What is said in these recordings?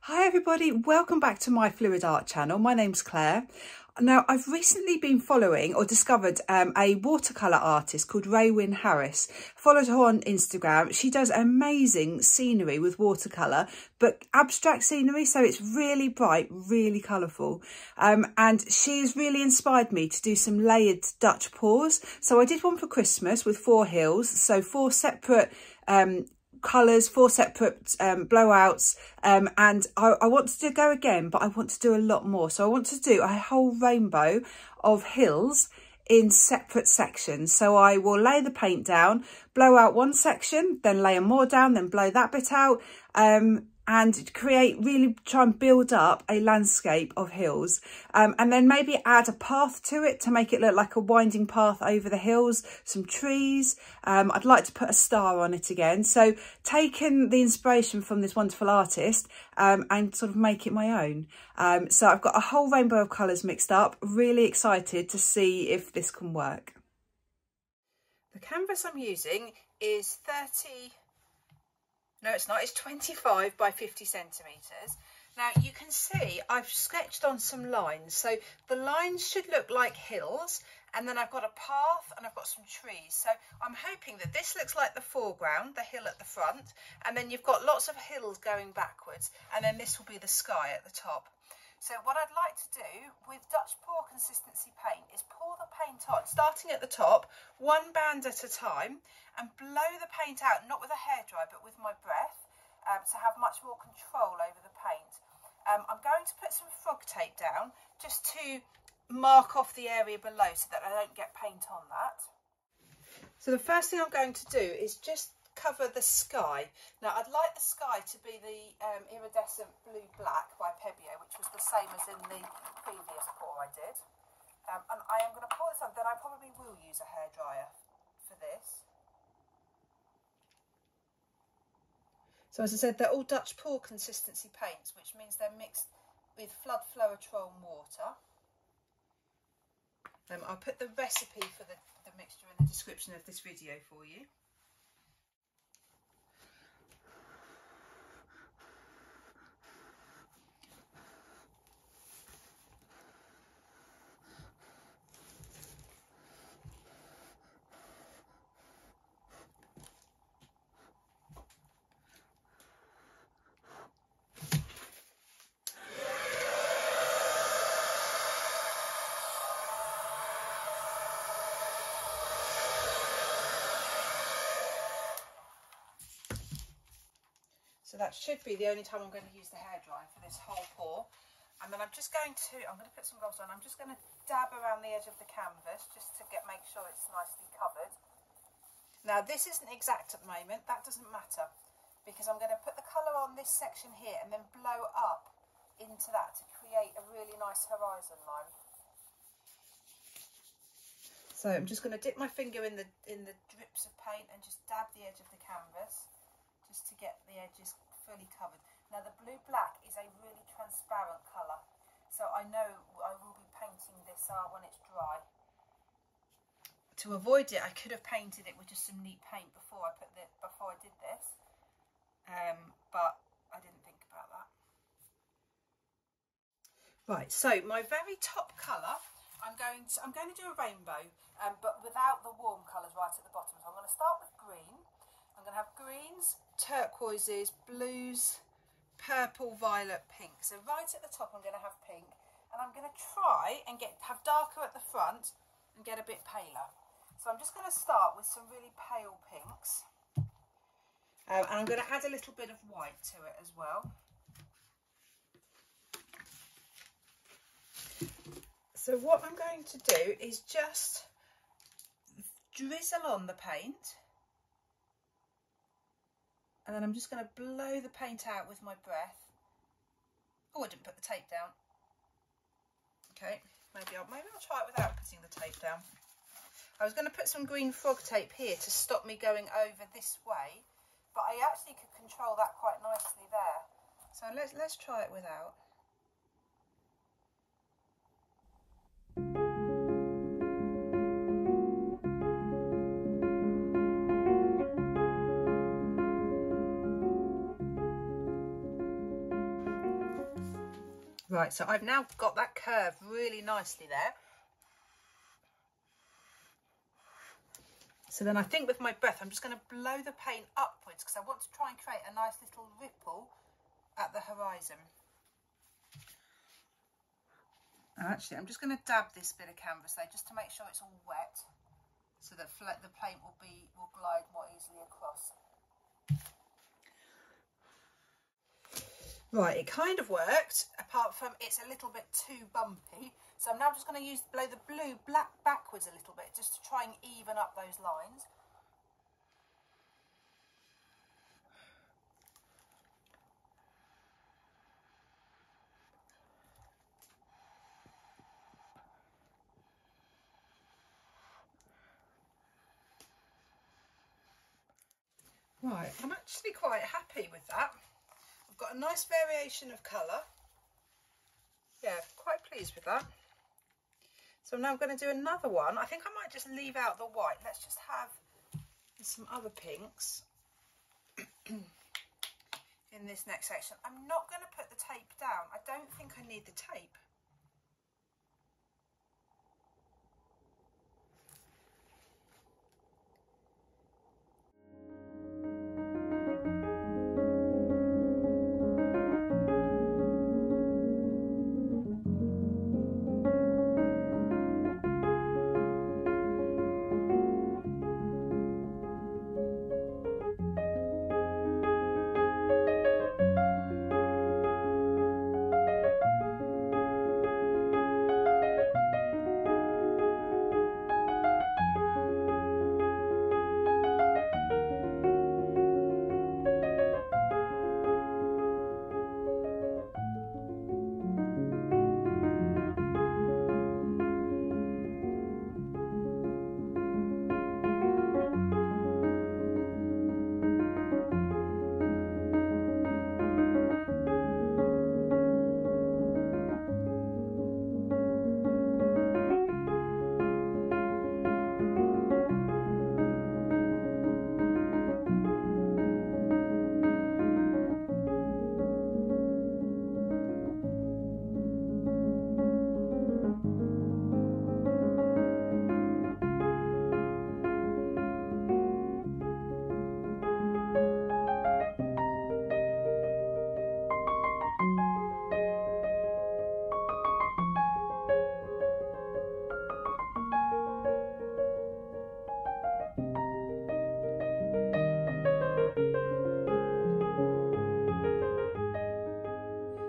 Hi everybody, welcome back to my Fluid Art channel. My name's Claire. Now I've recently been following or discovered a watercolour artist called Raywin Harris. Followed her on Instagram. She does amazing scenery with watercolour, but abstract scenery, so it's really bright, really colourful. And she's really inspired me to do some layered Dutch pours. So I did one for Christmas with 4 hills, so 4 separate colours, 4 separate blowouts, and I want to go again, but I want to do a lot more. So I want to do a whole rainbow of hills in separate sections. So I will lay the paint down, blow out one section, then layer more down, then blow that bit out, and really try and build up a landscape of hills, and then maybe add a path to it to make it look like a winding path over the hills, some trees. I'd like to put a star on it again. So taking the inspiration from this wonderful artist and sort of make it my own. So I've got a whole rainbow of colours mixed up. Really excited to see if this can work. The canvas I'm using is 25 by 50 centimetres. Now you can see I've sketched on some lines, so the lines should look like hills, and then I've got a path and I've got some trees. So I'm hoping that this looks like the foreground, the hill at the front, and then you've got lots of hills going backwards, and then this will be the sky at the top. So what I'd like to do with Dutch pour consistency paint is pour the paint on, starting at the top, one band at a time, and blow the paint out, not with a hairdryer, but with my breath, to have much more control over the paint. I'm going to put some frog tape down, just to mark off the area below so that I don't get paint on that. So the first thing I'm going to do is just cover the sky. Now I'd like the sky to be the iridescent blue-black by Pebeo, which was the same as in the previous pour I did. And I am going to pour this on, then I probably will use a hairdryer for this. So as I said, they're all Dutch pour consistency paints, which means they're mixed with floetrol water. I'll put the recipe for the mixture in the description of this video for you. So that should be the only time I'm going to use the hairdryer for this whole pour. And then I'm going to put some gloves on. I'm just going to dab around the edge of the canvas just to make sure it's nicely covered. Now this isn't exact at the moment, that doesn't matter, because I'm going to put the colour on this section here and then blow up into that to create a really nice horizon line. So I'm just going to dip my finger in the drips of paint and just dab the edge of the canvas, just to get the edges fully covered. Now the blue-black is a really transparent colour, so I know I will be painting this when it's dry. To avoid it, I could have painted it with just some neat paint before I did this, but I didn't think about that. Right, so my very top colour, I'm going to do a rainbow, but without the warm colours right at the bottom. So I'm going to start with green. I'm going to have greens, turquoises, blues, purple, violet, pink. So right at the top I'm going to have pink, and I'm going to try and have darker at the front and get a bit paler. So I'm just going to start with some really pale pinks, and I'm going to add a little bit of white to it as well. So what I'm going to do is just drizzle on the paint, and then I'm just going to blow the paint out with my breath. Oh, I didn't put the tape down. Okay, maybe I'll try it without putting the tape down. I was going to put some green frog tape here to stop me going over this way, but I actually could control that quite nicely there. So let's try it without. Right, so I've now got that curve really nicely there. So then I think with my breath, I'm just going to blow the paint upwards because I want to try and create a nice little ripple at the horizon. Actually, I'm just going to dab this bit of canvas there just to make sure it's all wet, so that the paint will glide more easily across. Right, it kind of worked, apart from it's a little bit too bumpy. So I'm now just going to blow the blue backwards a little bit, just to try and even up those lines. Right, I'm actually quite happy with that. I've got a nice variation of colour. Yeah, quite pleased with that. So I'm now going to do another one. I think I might just leave out the white. Let's just have some other pinks in this next section. I'm not going to put the tape down. I don't think I need the tape.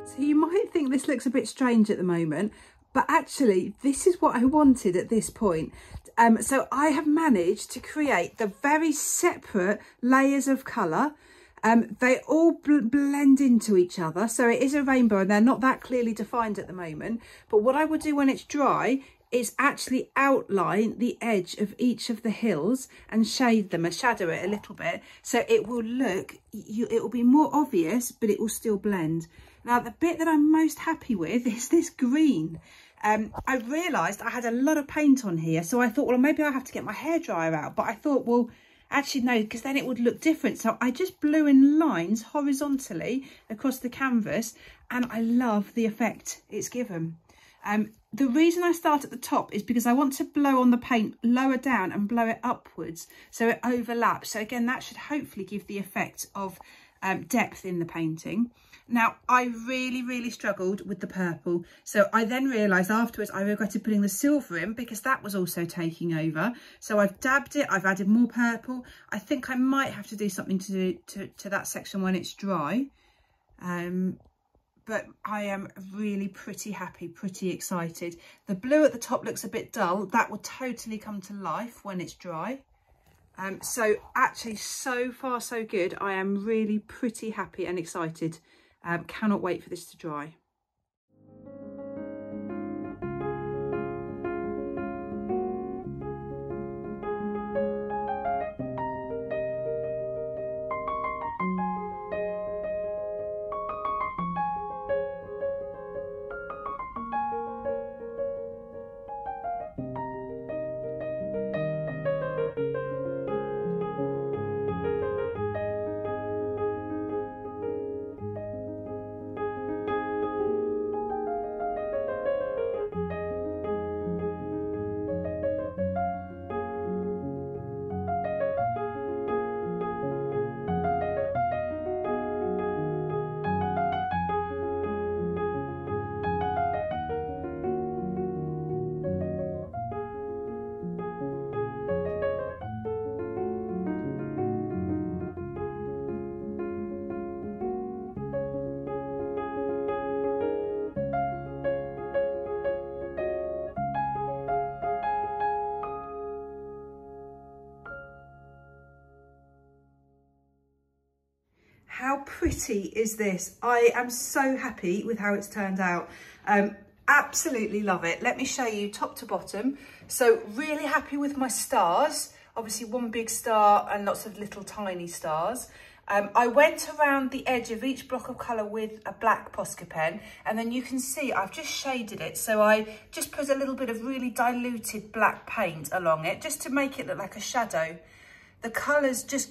So you might think this looks a bit strange at the moment, but actually this is what I wanted at this point. So I have managed to create the very separate layers of colour. They all blend into each other. So it is a rainbow and they're not that clearly defined at the moment. But what I will do when it's dry is actually outline the edge of each of the hills and shade them, and shadow it a little bit. So it will look, it will be more obvious, but it will still blend. Now, the bit that I'm most happy with is this green. I realised I had a lot of paint on here, so I thought, well, maybe I have to get my hairdryer out. But I thought, well, actually, no, because then it would look different. So I just blew in lines horizontally across the canvas, and I love the effect it's given. The reason I start at the top is because I want to blow on the paint lower down and blow it upwards so it overlaps. So again, that should hopefully give the effect of depth in the painting. Now, I really struggled with the purple. So I then realised afterwards I regretted putting the silver in because that was also taking over. So I've dabbed it, I've added more purple. I think I might have to do something to that section when it's dry. But I am really pretty happy, pretty excited. The blue at the top looks a bit dull. That will totally come to life when it's dry. So actually, so far so good. I am really pretty happy and excited. Cannot wait for this to dry. pretty is this? I am so happy with how it's turned out. Absolutely love it. Let me show you top to bottom. So really happy with my stars. Obviously one big star and lots of little tiny stars. I went around the edge of each block of colour with a black Posca pen, and then you can see I've just shaded it. So I just put a little bit of really diluted black paint along it just to make it look like a shadow. The colours just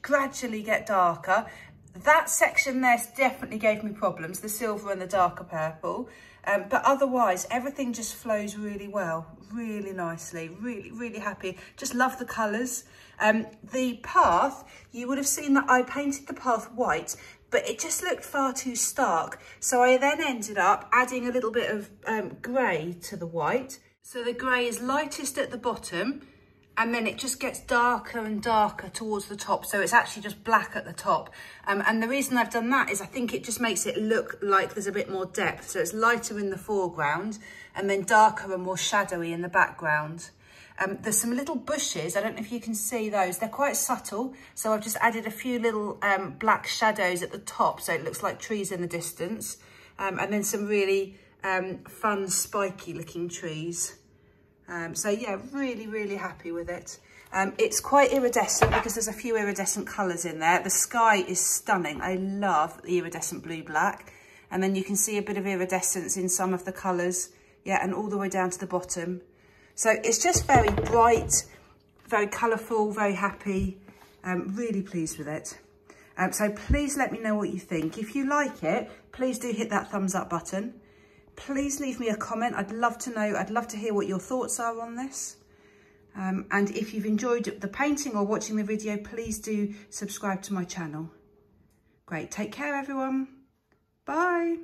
gradually get darker. That section there definitely gave me problems, the silver and the darker purple. But otherwise, everything just flows really well, really nicely, really happy. Just love the colours. The path, you would have seen that I painted the path white, but it just looked far too stark. So I then ended up adding a little bit of grey to the white. So the grey is lightest at the bottom, and then it just gets darker and darker towards the top. So it's actually just black at the top. And the reason I've done that is I think it just makes it look like there's a bit more depth. So it's lighter in the foreground and then darker and more shadowy in the background. There's some little bushes. I don't know if you can see those. They're quite subtle. So I've just added a few little black shadows at the top. So it looks like trees in the distance. And then some really fun, spiky looking trees. So yeah, really happy with it. It's quite iridescent because there's a few iridescent colours in there. The sky is stunning. I love the iridescent blue-black. And then you can see a bit of iridescence in some of the colours. Yeah, and all the way down to the bottom. So it's just very bright, very colourful, very happy. Really pleased with it. So please let me know what you think. If you like it, please do hit that thumbs up button. Please leave me a comment. I'd love to know, I'd love to hear what your thoughts are on this. And if you've enjoyed the painting or watching the video, please do subscribe to my channel. Great, take care everyone. Bye.